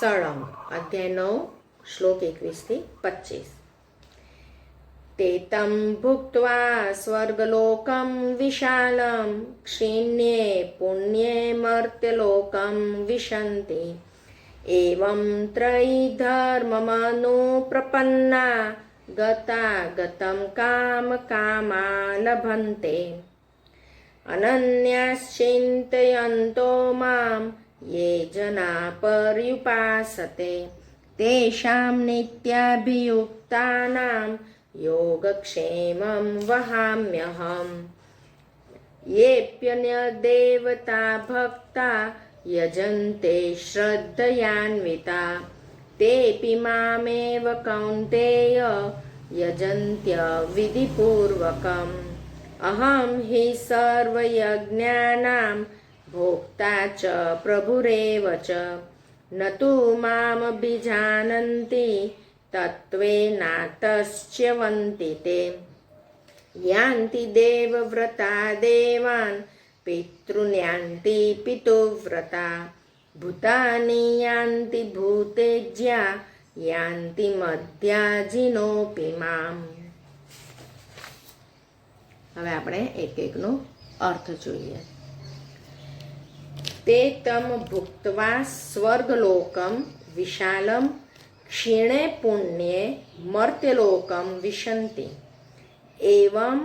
સળંગ અધ્યાય 9 શ્લોક 21-25 તે તમ ભુક્ત્વા સ્વર્ગલોકમ વિશાલમ ક્ષીણ્યે પુણ્યે મર્ત્યલોકમ વિશન્તિ એવં ત્રૈધર્મમનુપ્રપન્ના ગતા ગતમ કામ કામા લભન્તે અનન્યાશ્ચિંતયન્તો મામ યે જના પર્યુપાસતે તેષાં નિત્યાભિયુક્તાનાં યોગક્ષેમં વહામ્યહમ યેપ્યન્યદેવતા ભક્તા યજન્તે શ્રદ્ધયાન્વિતા તેપિ મામેવ કૌન્તેય યજન્ત્ય વિધિપૂર્વકમ અહં હિ સર્વયજ્ઞાનાં ભોક્તા ચ પ્રભુરેવ ચ ન તુ મામભિજાનન્તિ તત્ત્વેનાતશ્ચ્યવન્તિ તે યાન્તિ દેવવ્રતા દેવાન પિતॄન્યાન્તિ પિતૃવ્રતા ભૂતાની યાન્તિ ભૂતેજ્યા યાન્તિ મધ્યાજીનોપી મામ. હવે આપણે એક એકનો અર્થ જોઈએ. તે તમ ભુક્ત્વા સ્વર્ગલોકમ વિશાલમ ક્ષીણે પુણ્યે મર્ત્યલોકમ વિશન્તિ એવં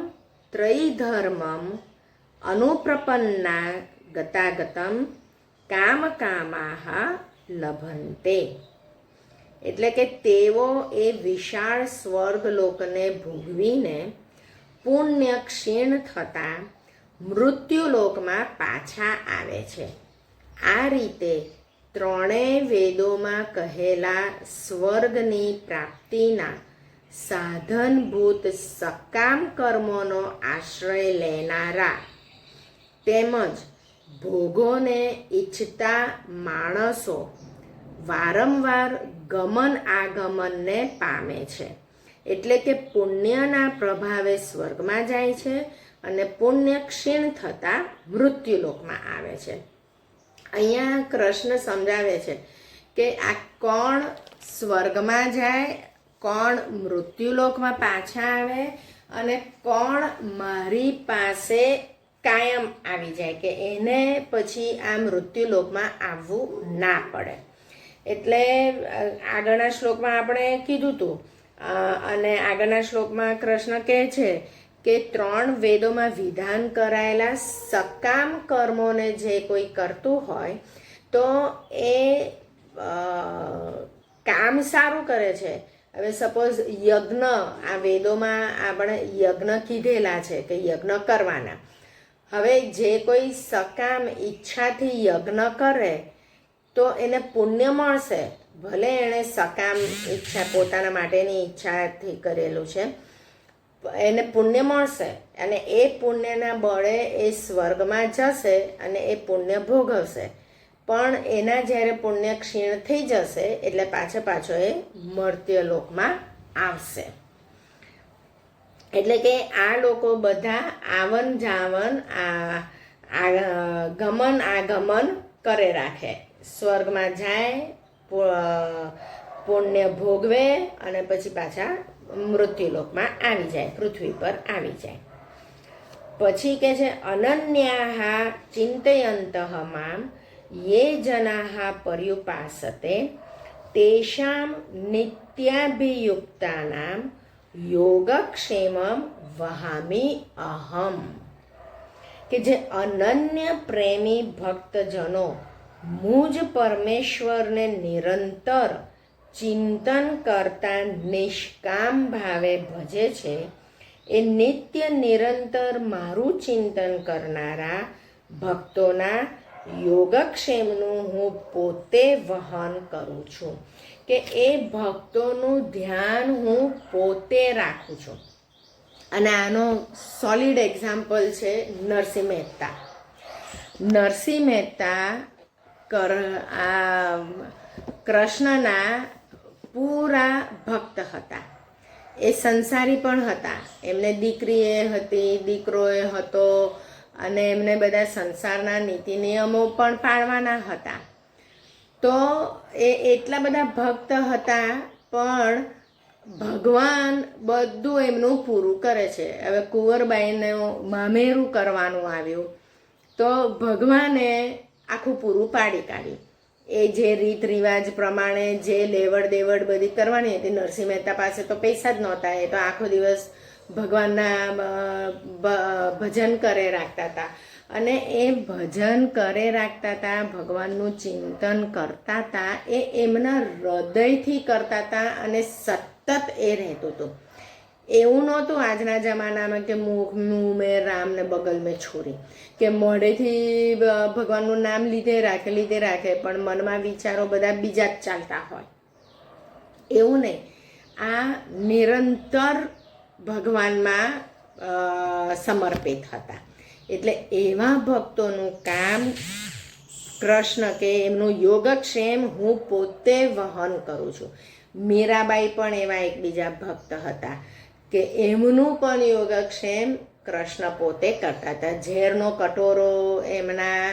ત્રૈધર્મમ અનુપ્રપન્ના ગતાગતમ કામકામાહ લભન્તે. એટલે કે તેઓ એ વિશાળ સ્વર્ગલોકને ભોગવીને પુણ્ય ક્ષીણ થતાં મૃત્યુલોકમાં પાછા આવે છે. આ રીતે ત્રણેય વેદોમાં કહેલા સ્વર્ગની પ્રાપ્તિના સાધનભૂત સકામ કર્મોનો આશ્રય લેનારા તેમજ ભોગોને ઈચ્છતા માણસો વારંવાર ગમન આગમનને પામે છે. એટલે કે પુણ્યના પ્રભાવે સ્વર્ગમાં જાય છે અને પુણ્ય ક્ષીણ થતાં મૃત્યુલોકમાં આવે છે. અહીંયા કૃષ્ણ સમજાવે છે કે આ કોણ સ્વર્ગમાં જાય, કોણ મૃત્યુલોકમાં પાછા આવે અને કોણ મારી પાસે કાયમ આવી જાય, કે એને પછી આ મૃત્યુલોકમાં આવવું ના પડે. એટલે આગળના શ્લોકમાં આપણે કીધું હતું અને આગળના શ્લોકમાં કૃષ્ણ કહે છે કે ત્રણ વેદોમાં વિધાન કરાયેલા સકામ કર્મોને જે કોઈ કરતું હોય તો એ કામ સારું કરે છે. હવે સપોઝ યજ્ઞ, આ વેદોમાં આપણે યજ્ઞ કીધેલા છે કે યજ્ઞ કરવાના. હવે જે કોઈ સકામ ઈચ્છાથી યજ્ઞ કરે તો એને પુણ્ય મળશે. ભલે એણે સકામ ઈચ્છા પોતાના માટેની ઈચ્છાથી કરેલું છે, એને પુણ્ય મળશે અને એ પુણ્યના બળે એ સ્વર્ગમાં જશે અને એ પુણ્ય ભોગવશે. પણ એના જ્યારે પુણ્ય ક્ષીણ થઈ જશે એટલે પાછો એ મર્ત્યલોકમાં આવશે. એટલે કે આ લોકો બધા આવન જાવન ગમન આગમન કરે રાખે. સ્વર્ગમાં જાય, પુણ્ય ભોગવે અને પછી પાછા મૃત્યુલોકમાં આવી જાય, પૃથ્વી પર આવી જાય. પછી કે છે અનન્યાહ ચિંતયંતઃ મામ યે જનાઃ પર્યુપાસતે તેષાં નિત્યાભિયુક્તાનાં યોગક્ષેમં વહામી અહમ. કે જે અનન્ય પ્રેમી ભક્તજનો મુજ પરમેશ્વરને નિરંતર ચિંતન કરતા નિષ્કામ ભાવે ભજે છે એ નિત્ય નિરંતર મારું ચિંતન કરનારા ભક્તોના યોગક્ષેમનું હું પોતે વહન કરું છું. કે એ ભક્તોનું ધ્યાન હું પોતે રાખું છું. અને આનો સોલિડ એક્ઝામ્પલ છે નરસિંહ મહેતા. નરસિંહ મહેતા કૃષ્ણના પૂરા ભક્ત હતા. એ સંસારી પણ હતા. એમને દીકરી એ હતી, દીકરો એ હતો અને એમને બધા સંસારના નીતિ નિયમો પણ પાળવાના હતા. તો એ એટલા બધા ભક્ત હતા, પણ ભગવાન બધું એમનું પૂરું કરે છે. હવે કુંવરબાઈનું મામેરું કરવાનું આવ્યું તો ભગવાને આખું પૂરું પાડી કાઢ્યું. એ જે રીત રિવાજ પ્રમાણે જે લેવડ દેવડ બધી કરવાની હતી, નરસિંહ મહેતા પાસે તો પૈસા જ નહોતા, એ તો આખો દિવસ ભગવાનના ભજન કરે રાખતા હતા, અને એ ભજન કરે રાખતા હતા, ભગવાનનું ચિંતન કરતા હતા, એ એમના હૃદયથી કરતા હતા, અને સતત એ રહેતું હતું. એવું નહોતું આજના જમાનામાં કે મુંહ મેં રામ ને બગલ મેં છોરી, કે મોઢેથી ભગવાનનું નામ લીધે રાખે, પણ મનમાં વિચારો બધા બીજા જ ચાલતા હોય. એવું નહીં, આ નિરંતર ભગવાનમાં સમર્પિત હતા. એટલે એવા ભક્તોનું કામ કૃષ્ણ કે એમનું યોગક્ષેમ હું પોતે વહન કરું છું. મીરાબાઈ પણ એવા એક બીજા ભક્ત હતા કે એમનું પણ યોગક્ષેમ કૃષ્ણ પોતે કરતા હતા. ઝેરનો કટોરો એમના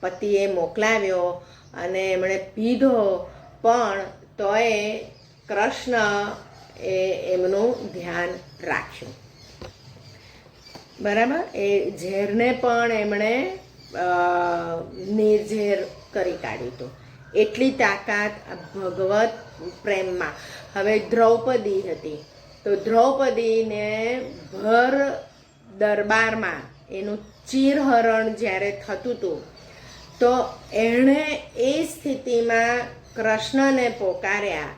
પતિએ મોકલાવ્યો અને એમણે પીધો, પણ તોય કૃષ્ણ એમનું ધ્યાન રાખ્યું. બરાબર, એ ઝેરને પણ એમણે નિર્ઝેર કરી કાઢ્યું હતું. એટલી તાકાત ભગવત પ્રેમમાં. હવે દ્રૌપદી હતી, તો દ્રૌપદીને ભર દરબારમાં એનું ચીરહરણ જ્યારે થતું હતું, તો એણે એ સ્થિતિમાં કૃષ્ણને પોકાર્યા,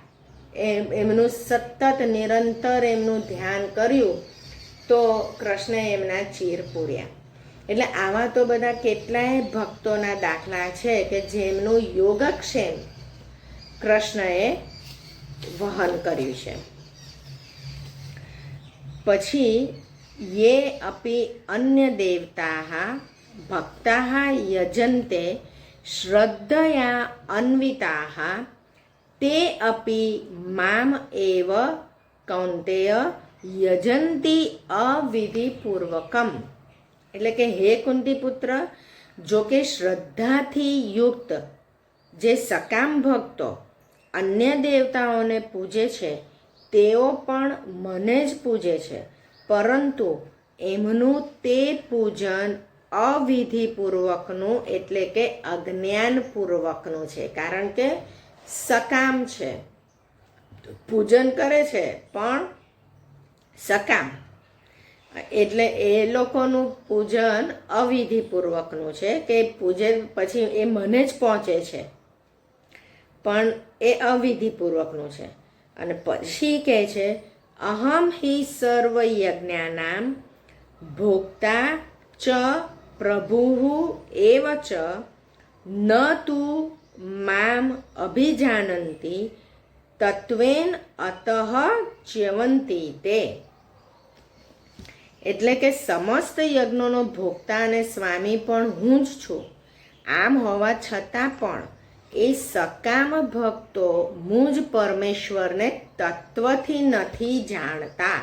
એમનું સતત નિરંતર એમનું ધ્યાન કર્યું, તો કૃષ્ણએ એમના ચીર પૂર્યા. એટલે આવા તો બધા કેટલાય ભક્તોના દાખલા છે કે જેમનું યોગક્ષેમ કૃષ્ણએ વહન કર્યું છે. પછી યે અપી અન્ય દેવતા ભક્તા યજન્તે શ્રદ્ધયા અન્વિતા તે અપી મામ એવ કૌંતેય યજંતી અવિધિપૂર્વકમ. એટલે કે હે કુંતી પુત્ર, જો કે શ્રદ્ધાથી યુક્ત જે સકામ ભક્તો અન્ય દેવતાઓને પૂજે છે, તેઓ પણ મને જ પૂજે છે, પરંતુ એમનું તે પૂજન અવિધિપૂર્વકનું એટલે કે અજ્ઞાનપૂર્વકનું છે. કારણ કે સકામ છે, પૂજન કરે છે પણ સકામ, એટલે એ લોકોનું પૂજન અવિધિપૂર્વકનું છે કે પૂજે પછી એ મને જ પહોંચે છે, પણ એ અવિધિપૂર્વકનું છે. અને પછી કહે છે અહમ હિ સર્વ યજ્ઞાનામ ભોક્તા ચ પ્રભુ એવ ચ ન તુ મામ અભિજાનંતી તત્વેન અતઃ ચ્યવંતી તે. એટલે કે સમસ્ત યજ્ઞોનો ભોક્તા અને સ્વામી પણ હું જ છું. આમ હોવા છતાં પણ એ સકામ ભક્તો મુજ પરમેશ્વરને તત્વથી નથી જાણતા,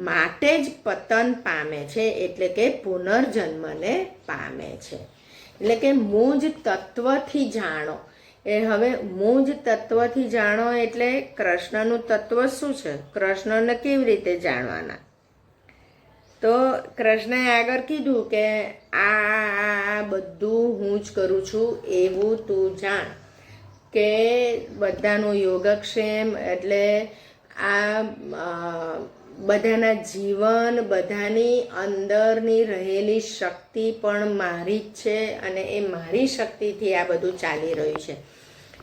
માટે જ પતન પામે છે, એટલે કે પુનર્જન્મને પામે છે. એટલે કે મુજ તત્વથી જાણો. એ હવે મુજ તત્વથી જાણો એટલે કૃષ્ણનું તત્વ શું છે, કૃષ્ણને કેવી રીતે જાણવાના? તો કૃષ્ણએ આગળ કીધું કે આ બધું હું જ કરું છું એવું તું જાણ, કે બધાનું યોગક્ષેમ એટલે આ બધાના જીવન, બધાની અંદરની રહેલી શક્તિ પણ મારી જ છે, અને એ મારી શક્તિથી આ બધું ચાલી રહ્યું છે.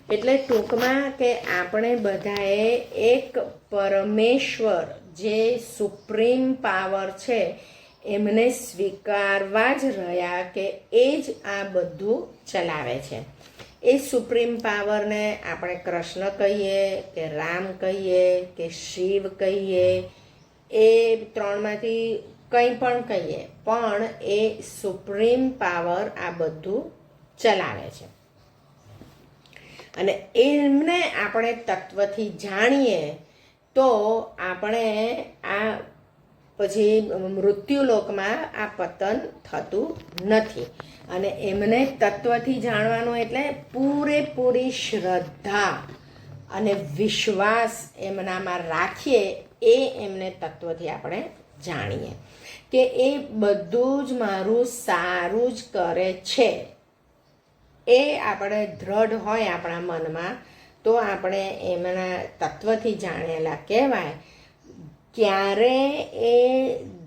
એટલે ટૂંકમાં કે આપણે બધાએ એક પરમેશ્વર જે સુપ્રીમ પાવર છે એમને સ્વીકારવા જ રહ્યા કે એ જ આ બધું ચલાવે છે. એ સુપ્રીમ પાવરને આપણે કૃષ્ણ કહીએ કે રામ કહીએ કે શિવ કહીએ, એ ત્રણમાંથી કંઈ પણ કહીએ, પણ એ સુપ્રીમ પાવર આ બધું ચલાવે છે. અને એમને આપણે તત્વથી જાણીએ તો આપણે આ પછી મૃત્યુલોકમાં આ પતન થતું નથી. અને એમને તત્વથી જાણવાનું એટલે પૂરેપૂરી શ્રદ્ધા અને વિશ્વાસ એમનામાં રાખીએ, એ એમને તત્વથી આપણે જાણીએ કે એ બધું જ મારું સારું જ કરે છે. એ આપણે દ્રઢ હોય આપણા મનમાં તો આપણે એમના તત્વથી જાણેલા કહેવાય. ક્યારે એ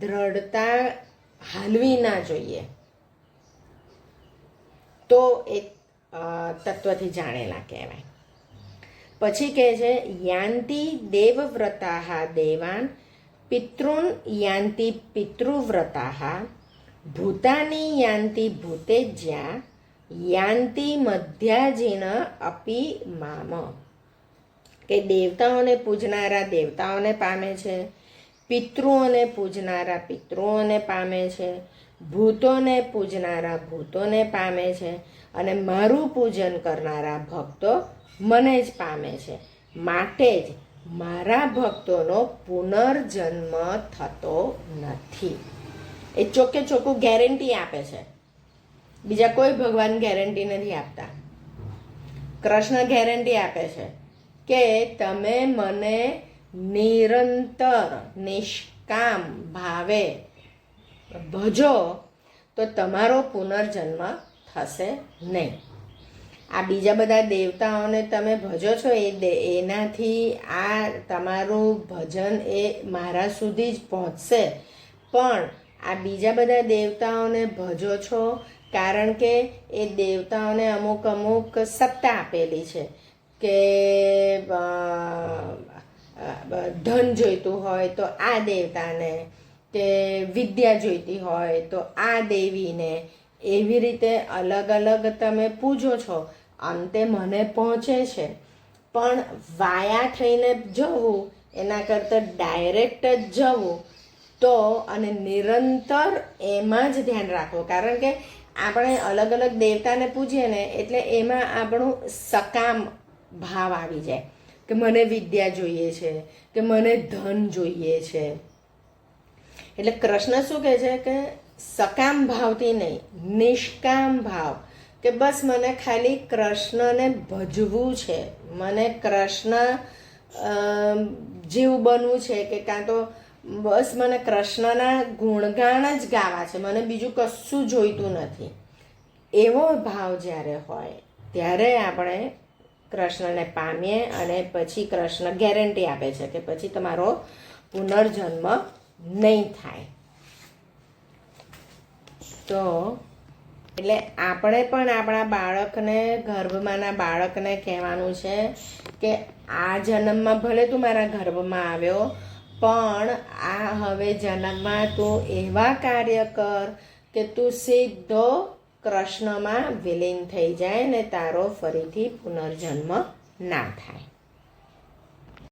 દ્રઢતા હાલવી ના જોઈએ, તો એ તત્વથી જાણેલા કહેવાય. પછી કહે છે યાન્તિ દેવવ્રતાઃ દેવાન પિતॄન યાન્તિ પિતૃવ્રતાઃ ભૂતાની યાન્તિ ભૂતેજ્યા યાન્તિ મધ્યાજીન અપી મામ. કે દેવતાઓને પૂજનારા દેવતાઓને પામે છે, પિતૃઓને પૂજનારા પિતૃઓને પામે છે, ભૂતોને પૂજનારા ભૂતોને પામે છે, અને મારું પૂજન કરનારા ભક્તો મને જ પામે છે. માટે જ મારા ભક્તોનો પુનર્જન્મ થતો નથી. એ ચોખ્ખે ચોખ્ખું ગેરંટી આપે છે. બીજા કોઈ ભગવાન ગેરંટી નથી આપતા. કૃષ્ણ ગેરંટી આપે છે કે તમે મને નિરંતર નિષ્કામ ભાવે ભજો તો તમારો પુનર્જન્મ થશે નહીં. આ બીજા બધા દેવતાઓને તમે ભજો છો એનાથી આ તમારું ભજન એ મારા સુધી જ પહોંચશે. પણ આ બીજા બધા દેવતાઓને ભજો છો કારણ કે એ દેવતાઓને અમુક અમુક સત્તા આપેલી છે કે ધન જોઈતું હોય તો આ દેવતાને, કે વિદ્યા જોઈતી હોય તો આ દેવીને, એવી રીતે અલગ અલગ તમે પૂજો છો. અંતે મને પહોંચે છે, પણ વાયા થઈને જવું એના કરતાં ડાયરેક્ટ જ જવું તો, અને નિરંતર એમાં જ ધ્યાન રાખવું. કારણ કે આપણે અલગ અલગ દેવતાને પૂજીએ ને એટલે એમાં આપણું સકામ ભાવ આવી જાય કે મને વિદ્યા જોઈએ છે, કે મને ધન જોઈએ છે. એટલે કૃષ્ણ શું કહે છે કે સકામ ભાવથી નહીં, નિષ્કામ ભાવ, કે બસ મને ખાલી કૃષ્ણને ભજવું છે, મને કૃષ્ણ જેવું બનવું છે, કે કાં તો બસ મને કૃષ્ણના ગુણગાન જ ગાવા છે, મને બીજું કશું જોઈતું નથી. એવો ભાવ જ્યારે હોય ત્યારે આપણે કૃષ્ણને પામીએ. અને પછી કૃષ્ણ ગેરંટી આપે છે કે પછી તમારો પુનર્જન્મ નહીં થાય. તો એટલે આપણે પણ આપણા બાળકને, ગર્ભમાંના બાળકને કહેવાનું છે કે આ જન્મમાં ભલે તું મારા ગર્ભમાં આવ્યો, પણ આ હવે જન્મમાં તું એવા કાર્ય કર કે તું સીધો કૃષ્ણમાં વિલીન થઈ જાય ને તારો ફરીથી પુનર્જન્મ ના થાય.